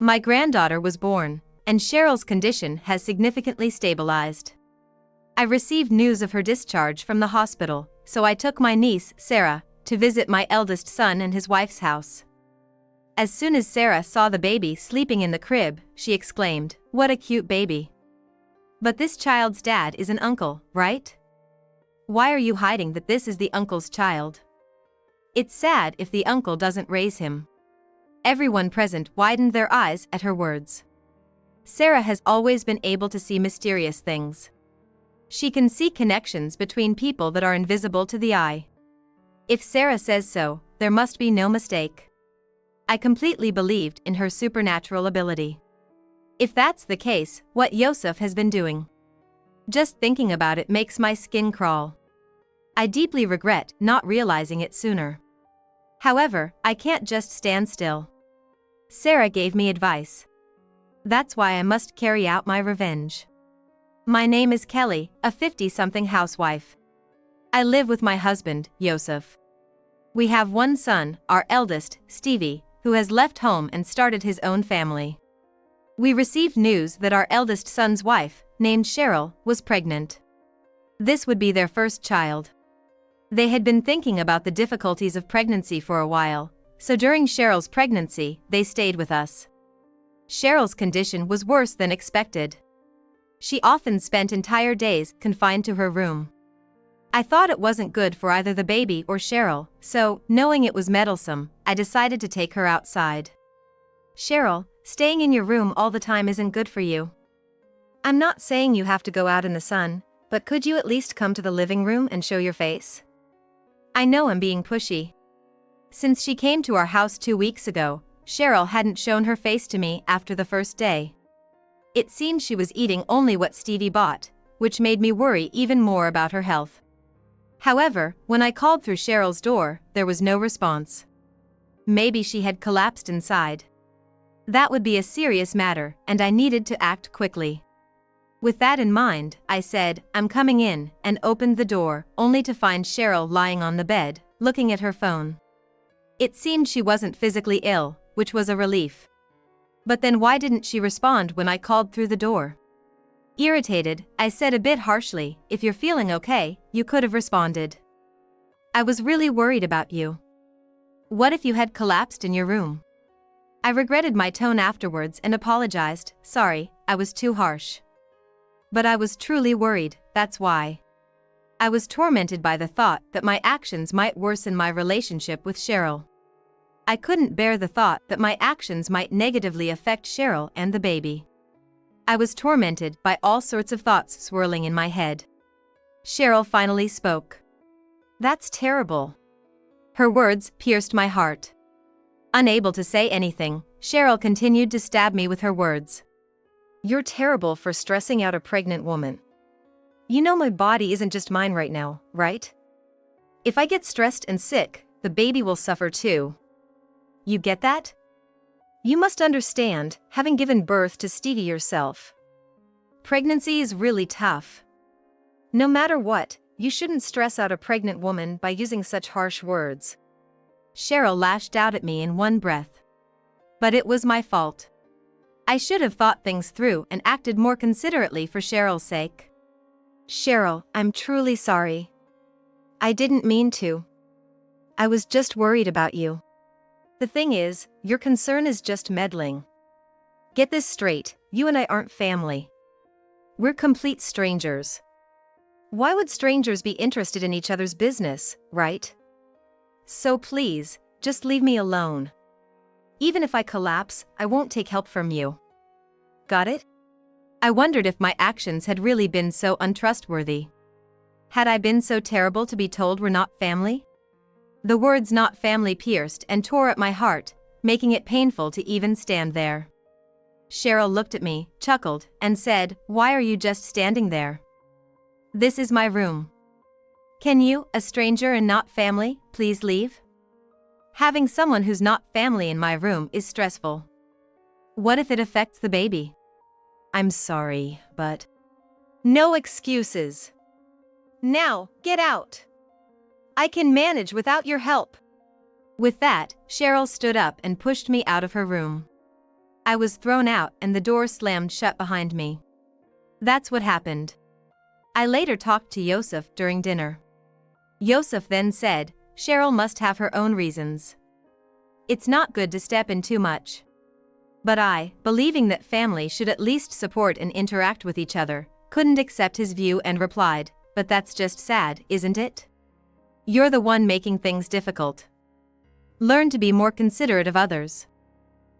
My granddaughter was born, and Cheryl's condition has significantly stabilized. I received news of her discharge from the hospital, so I took my niece, Sarah, to visit my eldest son and his wife's house. As soon as Sarah saw the baby sleeping in the crib, she exclaimed, "What a cute baby. But this child's dad is an uncle, right? Why are you hiding that this is the uncle's child? It's sad if the uncle doesn't raise him." Everyone present widened their eyes at her words. Sarah has always been able to see mysterious things. She can see connections between people that are invisible to the eye. If Sarah says so, there must be no mistake. I completely believed in her supernatural ability. If that's the case, what Yosef has been doing? Just thinking about it makes my skin crawl. I deeply regret not realizing it sooner. However, I can't just stand still. Sarah gave me advice. That's why I must carry out my revenge. My name is Kelly, a 50-something housewife. I live with my husband, Yosef. We have one son, our eldest, Stevie, who has left home and started his own family. We received news that our eldest son's wife, named Cheryl, was pregnant. This would be their first child. They had been thinking about the difficulties of pregnancy for a while, so during Cheryl's pregnancy, they stayed with us. Cheryl's condition was worse than expected. She often spent entire days confined to her room. I thought it wasn't good for either the baby or Cheryl, so, knowing it was meddlesome, I decided to take her outside. "Cheryl, staying in your room all the time isn't good for you. I'm not saying you have to go out in the sun, but could you at least come to the living room and show your face?" I know I'm being pushy. Since she came to our house 2 weeks ago, Cheryl hadn't shown her face to me after the first day. It seemed she was eating only what Stevie bought, which made me worry even more about her health. However, when I called through Cheryl's door, there was no response. Maybe she had collapsed inside. That would be a serious matter, and I needed to act quickly. With that in mind, I said, "I'm coming in," and opened the door, only to find Cheryl lying on the bed, looking at her phone. It seemed she wasn't physically ill, which was a relief. But then why didn't she respond when I called through the door? Irritated, I said a bit harshly, "If you're feeling okay, you could have responded. I was really worried about you. What if you had collapsed in your room?" I regretted my tone afterwards and apologized, "Sorry, I was too harsh. But I was truly worried, that's why." I was tormented by the thought that my actions might worsen my relationship with Cheryl. I couldn't bear the thought that my actions might negatively affect Cheryl and the baby. I was tormented by all sorts of thoughts swirling in my head. Cheryl finally spoke. "That's terrible." Her words pierced my heart. Unable to say anything, Cheryl continued to stab me with her words. "You're terrible for stressing out a pregnant woman. You know my body isn't just mine right now, right? If I get stressed and sick, the baby will suffer too. You get that? You must understand, having given birth to Stevie yourself. Pregnancy is really tough. No matter what, you shouldn't stress out a pregnant woman by using such harsh words." Cheryl lashed out at me in one breath. But it was my fault. I should have thought things through and acted more considerately for Cheryl's sake. "Cheryl, I'm truly sorry. I didn't mean to. I was just worried about you. The thing is, your concern is just meddling. Get this straight, you and I aren't family. We're complete strangers. Why would strangers be interested in each other's business, right? So please, just leave me alone. Even if I collapse, I won't take help from you. Got it?" I wondered if my actions had really been so untrustworthy. Had I been so terrible to be told we're not family? The words "not family" pierced and tore at my heart, making it painful to even stand there. Cheryl looked at me, chuckled, and said, "Why are you just standing there? This is my room. Can you, a stranger and not family, please leave? Having someone who's not family in my room is stressful. What if it affects the baby? I'm sorry, but..." "No excuses. Now, get out. I can manage without your help." With that, Cheryl stood up and pushed me out of her room. I was thrown out and the door slammed shut behind me. That's what happened. I later talked to Yosef during dinner. Yosef then said, Cheryl must have her own reasons. It's not good to step in too much. But I, believing that family should at least support and interact with each other, couldn't accept his view and replied, but that's just sad, isn't it? You're the one making things difficult. Learn to be more considerate of others.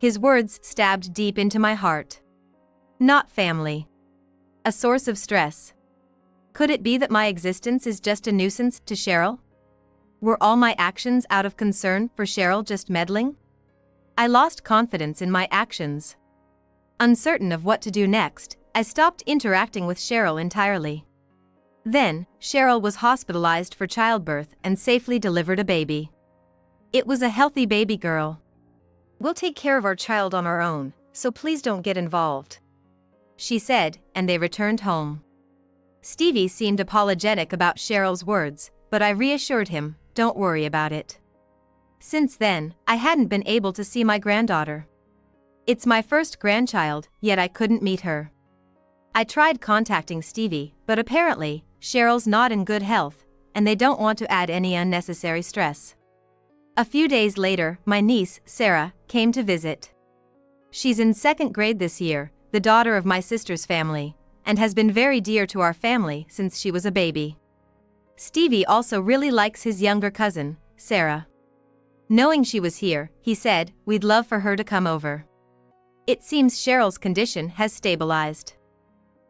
His words stabbed deep into my heart. Not family. A source of stress. Could it be that my existence is just a nuisance to Cheryl? Were all my actions out of concern for Cheryl, just meddling? I lost confidence in my actions. Uncertain of what to do next, I stopped interacting with Cheryl entirely. Then, Cheryl was hospitalized for childbirth and safely delivered a baby. It was a healthy baby girl. We'll take care of our child on our own, so please don't get involved, she said, and they returned home. Stevie seemed apologetic about Cheryl's words, but I reassured him, don't worry about it. Since then, I hadn't been able to see my granddaughter. It's my first grandchild, yet I couldn't meet her. I tried contacting Stevie, but apparently, Cheryl's not in good health, and they don't want to add any unnecessary stress. A few days later, my niece, Sarah, came to visit. She's in 2nd grade this year, the daughter of my sister's family, and has been very dear to our family since she was a baby. Stevie also really likes his younger cousin, Sarah. Knowing she was here, he said, we'd love for her to come over. It seems Cheryl's condition has stabilized.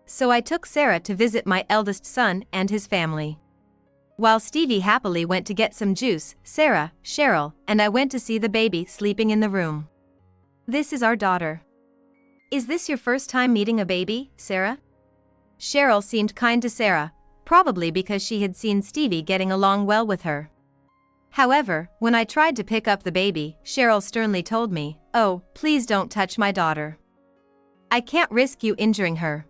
So I took Sarah to visit my eldest son and his family. While Stevie happily went to get some juice, Sarah, Cheryl, and I went to see the baby sleeping in the room. This is our daughter. Is this your first time meeting a baby, Sarah? Cheryl seemed kind to Sarah, probably because she had seen Stevie getting along well with her. However, when I tried to pick up the baby, Cheryl sternly told me, oh, please don't touch my daughter. I can't risk you injuring her.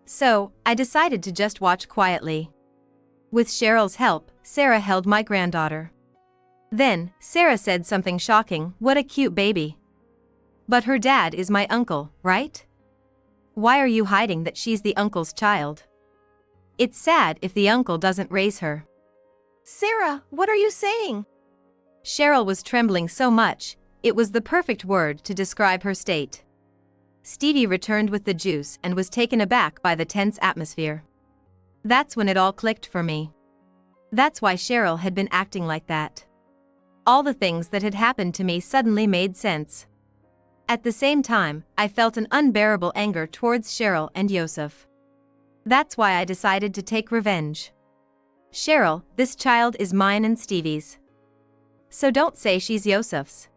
So, I decided to just watch quietly. With Cheryl's help, Sarah held my granddaughter. Then, Sarah said something shocking, what a cute baby. But her dad is my uncle, right? Why are you hiding that she's the uncle's child? It's sad if the uncle doesn't raise her. Sarah, what are you saying? Cheryl was trembling so much, it was the perfect word to describe her state. Stevie returned with the juice and was taken aback by the tense atmosphere. That's when it all clicked for me. That's why Cheryl had been acting like that. All the things that had happened to me suddenly made sense. At the same time, I felt an unbearable anger towards Cheryl and Yosef. That's why I decided to take revenge. Cheryl, this child is mine and Stevie's. So don't say she's Yosef's.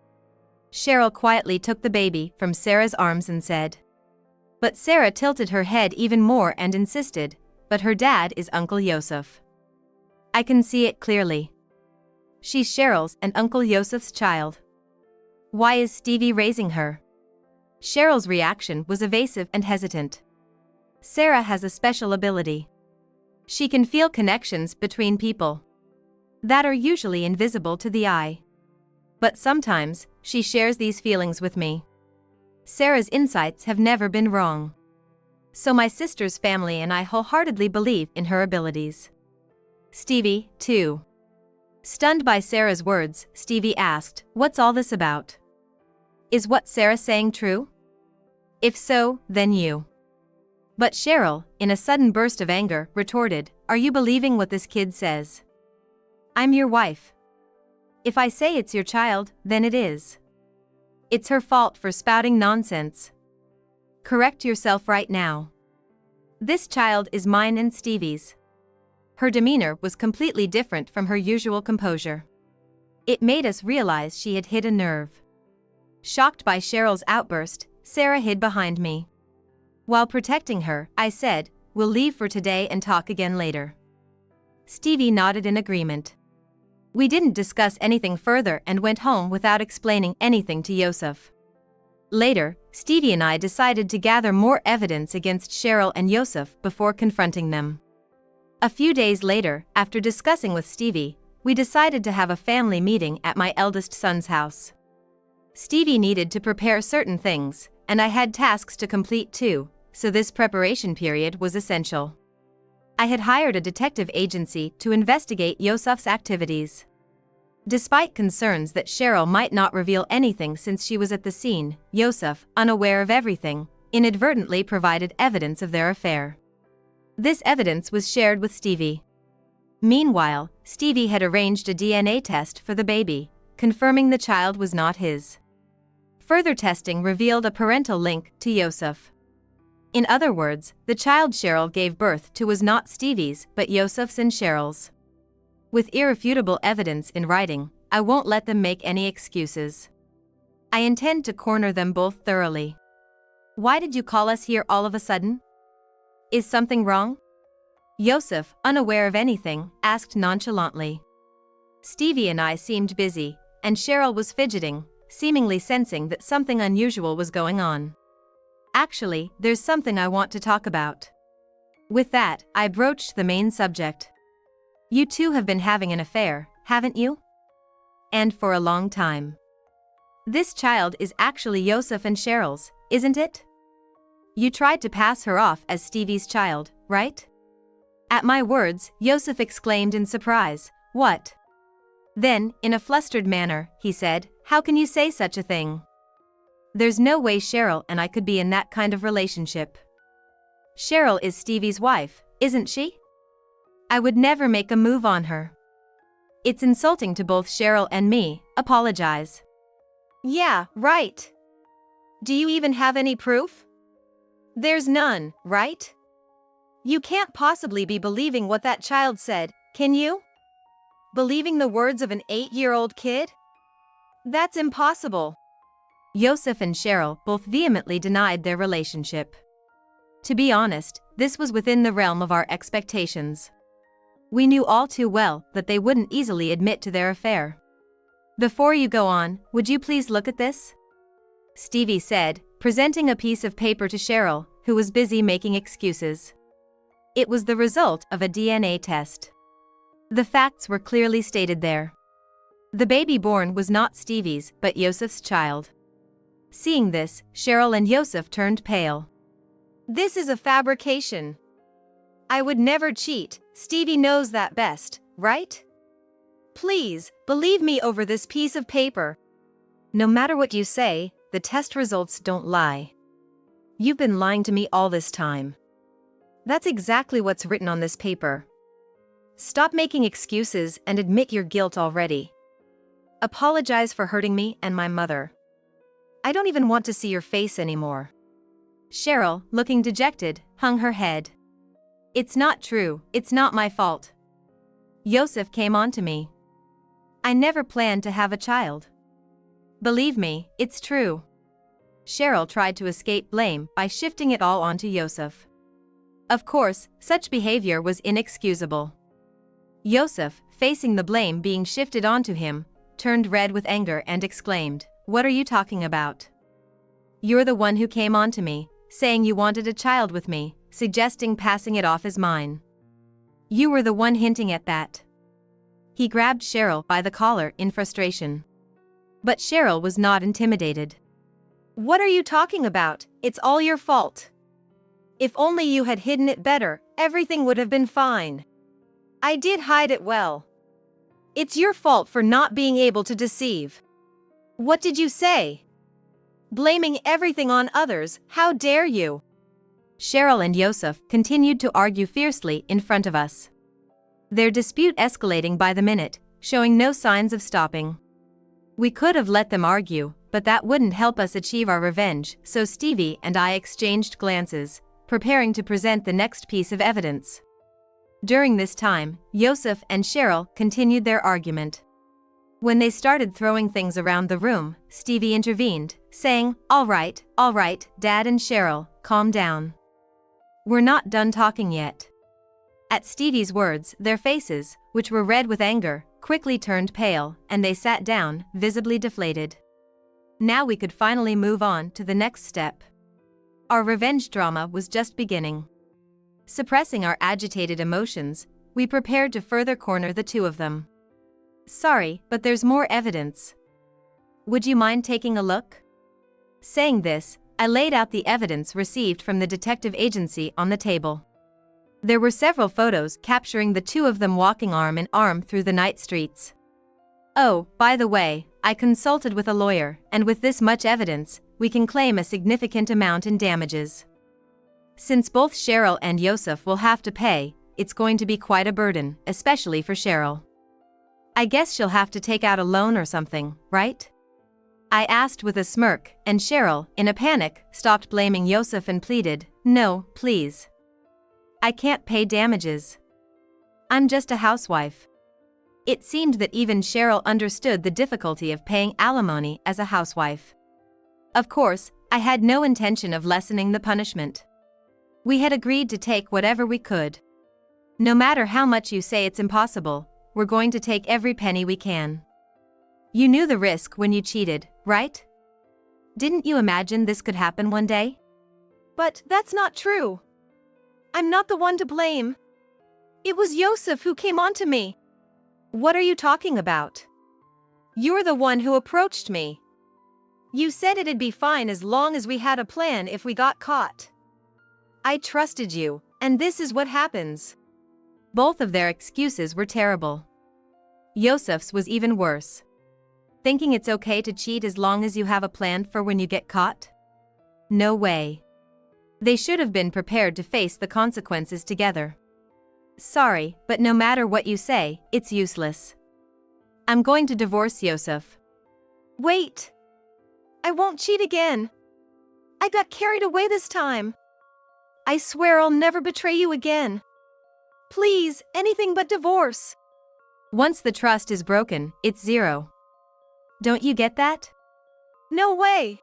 Cheryl quietly took the baby from Sarah's arms and said. But Sarah tilted her head even more and insisted, but her dad is Uncle Yosef. I can see it clearly. She's Cheryl's and Uncle Yosef's child. Why is Stevie raising her? Cheryl's reaction was evasive and hesitant. Sarah has a special ability. She can feel connections between people that are usually invisible to the eye. But sometimes, she shares these feelings with me. Sarah's insights have never been wrong. So my sister's family and I wholeheartedly believe in her abilities. Stevie, too. Stunned by Sarah's words, Stevie asked, what's all this about? Is what Sarah's saying true? If so, then you. But Cheryl, in a sudden burst of anger, retorted, are you believing what this kid says? I'm your wife. If I say it's your child, then it is. It's her fault for spouting nonsense. Correct yourself right now. This child is mine and Stevie's. Her demeanor was completely different from her usual composure. It made us realize she had hit a nerve. Shocked by Cheryl's outburst, Sarah hid behind me. While protecting her, I said, we'll leave for today and talk again later. Stevie nodded in agreement. We didn't discuss anything further and went home without explaining anything to Yosef. Later, Stevie and I decided to gather more evidence against Cheryl and Yosef before confronting them. A few days later, after discussing with Stevie, we decided to have a family meeting at my eldest son's house. Stevie needed to prepare certain things, and I had tasks to complete too, so this preparation period was essential. I had hired a detective agency to investigate Yosef's activities. Despite concerns that Cheryl might not reveal anything since she was at the scene, Yosef, unaware of everything, inadvertently provided evidence of their affair. This evidence was shared with Stevie. Meanwhile, Stevie had arranged a DNA test for the baby, confirming the child was not his. Further testing revealed a parental link to Yosef. In other words, the child Cheryl gave birth to was not Stevie's but Yosef's and Cheryl's. With irrefutable evidence in writing, I won't let them make any excuses. I intend to corner them both thoroughly. Why did you call us here all of a sudden? Is something wrong? Yosef, unaware of anything, asked nonchalantly. Stevie and I seemed busy, and Cheryl was fidgeting, seemingly sensing that something unusual was going on. Actually, there's something I want to talk about. With that, I broached the main subject. You two have been having an affair, haven't you? And for a long time. This child is actually Yosef and Cheryl's, isn't it? You tried to pass her off as Stevie's child, right? At my words, Yosef exclaimed in surprise, "What?" Then, in a flustered manner, he said, "How can you say such a thing? There's no way Cheryl and I could be in that kind of relationship. Cheryl is Stevie's wife, isn't she? I would never make a move on her. It's insulting to both Cheryl and me, apologize." Yeah, right. Do you even have any proof? There's none, right? You can't possibly be believing what that child said, can you? Believing the words of an 8-year-old kid? That's impossible. Yosef and Cheryl both vehemently denied their relationship. To be honest, this was within the realm of our expectations. We knew all too well that they wouldn't easily admit to their affair. Before you go on, would you please look at this? Stevie said, presenting a piece of paper to Cheryl, who was busy making excuses. It was the result of a DNA test. The facts were clearly stated there. The baby born was not Stevie's but Yosef's child. Seeing this, Cheryl and Yosef turned pale. This is a fabrication. I would never cheat, Stevie knows that best, right? Please, believe me over this piece of paper. No matter what you say, the test results don't lie. You've been lying to me all this time. That's exactly what's written on this paper. Stop making excuses and admit your guilt already. Apologize for hurting me and my mother. I don't even want to see your face anymore. Cheryl, looking dejected, hung her head. It's not true, it's not my fault. Yosef came on to me. I never planned to have a child. Believe me, it's true. Cheryl tried to escape blame by shifting it all onto Yosef. Of course, such behavior was inexcusable. Yosef, facing the blame being shifted onto him, turned red with anger and exclaimed, "What are you talking about? You're the one who came on to me, saying you wanted a child with me, suggesting passing it off as mine. You were the one hinting at that." He grabbed Cheryl by the collar in frustration. But Cheryl was not intimidated. What are you talking about? It's all your fault. If only you had hidden it better, everything would have been fine. I did hide it well. It's your fault for not being able to deceive. What did you say? Blaming everything on others, how dare you? Cheryl and Yosef continued to argue fiercely in front of us. Their dispute escalating by the minute, showing no signs of stopping. We could have let them argue, but that wouldn't help us achieve our revenge, so Stevie and I exchanged glances, preparing to present the next piece of evidence. During this time, Yosef and Cheryl continued their argument. When they started throwing things around the room, Stevie intervened, saying, all right, Dad and Cheryl, calm down. We're not done talking yet." At Stevie's words, their faces, which were red with anger, quickly turned pale, and they sat down, visibly deflated. Now we could finally move on to the next step. Our revenge drama was just beginning. Suppressing our agitated emotions, we prepared to further corner the two of them. Sorry, but there's more evidence. Would you mind taking a look? Saying this, I laid out the evidence received from the detective agency on the table. There were several photos capturing the two of them walking arm in arm through the night streets. Oh, by the way, I consulted with a lawyer, and with this much evidence, we can claim a significant amount in damages. Since both Cheryl and Yosef will have to pay, it's going to be quite a burden, especially for Cheryl. I guess she'll have to take out a loan or something, right? I asked with a smirk, and Cheryl, in a panic, stopped blaming Yosef and pleaded, "No, please. I can't pay damages. I'm just a housewife." It seemed that even Cheryl understood the difficulty of paying alimony as a housewife. Of course, I had no intention of lessening the punishment. We had agreed to take whatever we could. No matter how much you say it's impossible, we're going to take every penny we can. You knew the risk when you cheated, right? Didn't you imagine this could happen one day? But that's not true. I'm not the one to blame. It was Yosef who came onto me. What are you talking about? You're the one who approached me. You said it'd be fine as long as we had a plan if we got caught. I trusted you, and this is what happens. Both of their excuses were terrible. Yosef's was even worse. Thinking it's okay to cheat as long as you have a plan for when you get caught? No way. They should have been prepared to face the consequences together. Sorry, but no matter what you say, it's useless. I'm going to divorce Yosef. Wait. I won't cheat again. I got carried away this time. I swear I'll never betray you again. Please, anything but divorce. Once the trust is broken, it's zero. Don't you get that? No way.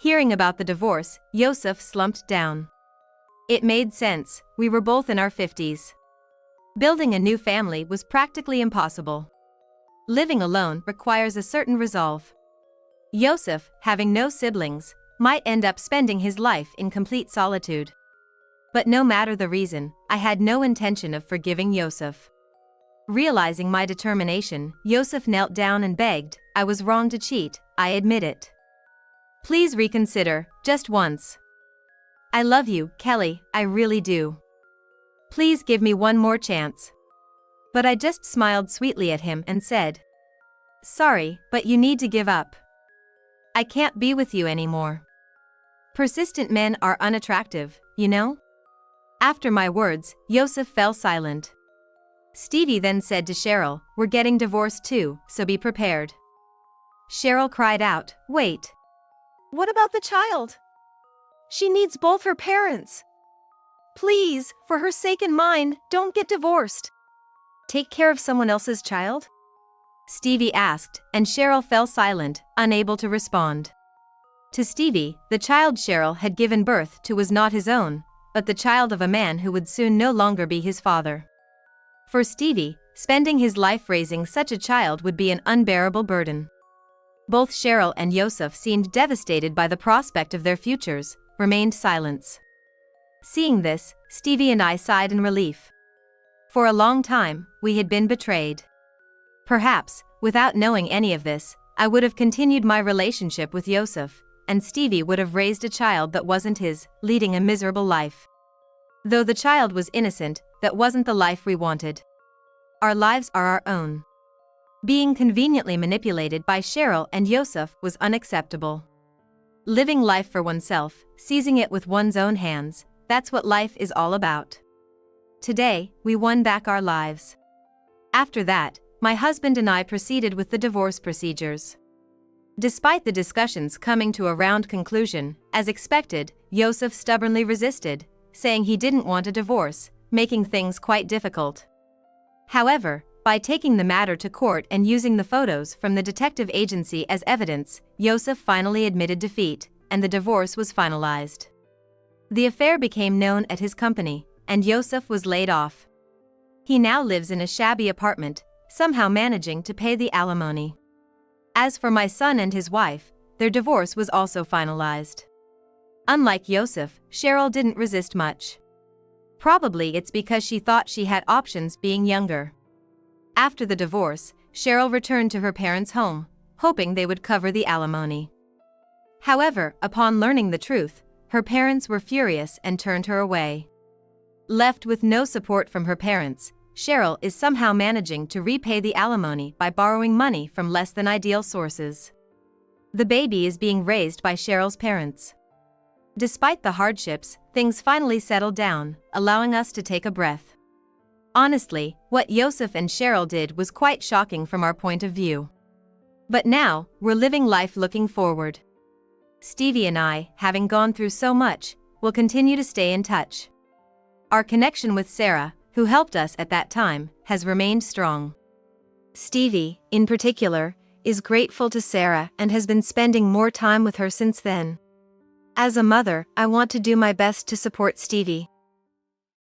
Hearing about the divorce, Yosef slumped down. It made sense, we were both in our 50s. Building a new family was practically impossible. Living alone requires a certain resolve. Yosef, having no siblings, might end up spending his life in complete solitude. But no matter the reason, I had no intention of forgiving Yosef. Realizing my determination, Yosef knelt down and begged, "I was wrong to cheat, I admit it. Please reconsider, just once. I love you, Kelly, I really do. Please give me one more chance." But I just smiled sweetly at him and said, "Sorry, but you need to give up. I can't be with you anymore. Persistent men are unattractive, you know?" After my words, Yosef fell silent. Stevie then said to Cheryl, "We're getting divorced too, so be prepared." Cheryl cried out, "Wait. What about the child? She needs both her parents. Please, for her sake and mine, don't get divorced." Take care of someone else's child? Stevie asked, and Cheryl fell silent, unable to respond. To Stevie, the child Cheryl had given birth to was not his own, but the child of a man who would soon no longer be his father. For Stevie, spending his life raising such a child would be an unbearable burden. Both Cheryl and Yosef seemed devastated by the prospect of their futures, remained silent. Seeing this, Stevie and I sighed in relief. For a long time, we had been betrayed. Perhaps, without knowing any of this, I would have continued my relationship with Yosef, and Stevie would have raised a child that wasn't his, leading a miserable life. Though the child was innocent, that wasn't the life we wanted. Our lives are our own. Being conveniently manipulated by Cheryl and Yosef was unacceptable. Living life for oneself, seizing it with one's own hands, that's what life is all about. Today, we won back our lives. After that, my husband and I proceeded with the divorce procedures. Despite the discussions coming to a round conclusion, as expected, Yosef stubbornly resisted, saying he didn't want a divorce, making things quite difficult. However, by taking the matter to court and using the photos from the detective agency as evidence, Yosef finally admitted defeat, and the divorce was finalized. The affair became known at his company, and Yosef was laid off. He now lives in a shabby apartment, somehow managing to pay the alimony. As for my son and his wife, their divorce was also finalized. Unlike Yosef, Cheryl didn't resist much. Probably it's because she thought she had options being younger. After the divorce, Cheryl returned to her parents' home, hoping they would cover the alimony. However, upon learning the truth, her parents were furious and turned her away. Left with no support from her parents, Cheryl is somehow managing to repay the alimony by borrowing money from less than ideal sources. The baby is being raised by Cheryl's parents. Despite the hardships, things finally settled down, allowing us to take a breath. Honestly, what Yosef and Cheryl did was quite shocking from our point of view. But now, we're living life looking forward. Stevie and I, having gone through so much, will continue to stay in touch. Our connection with Sarah, who helped us at that time, has remained strong. Stevie, in particular, is grateful to Sarah and has been spending more time with her since then. As a mother, I want to do my best to support Stevie.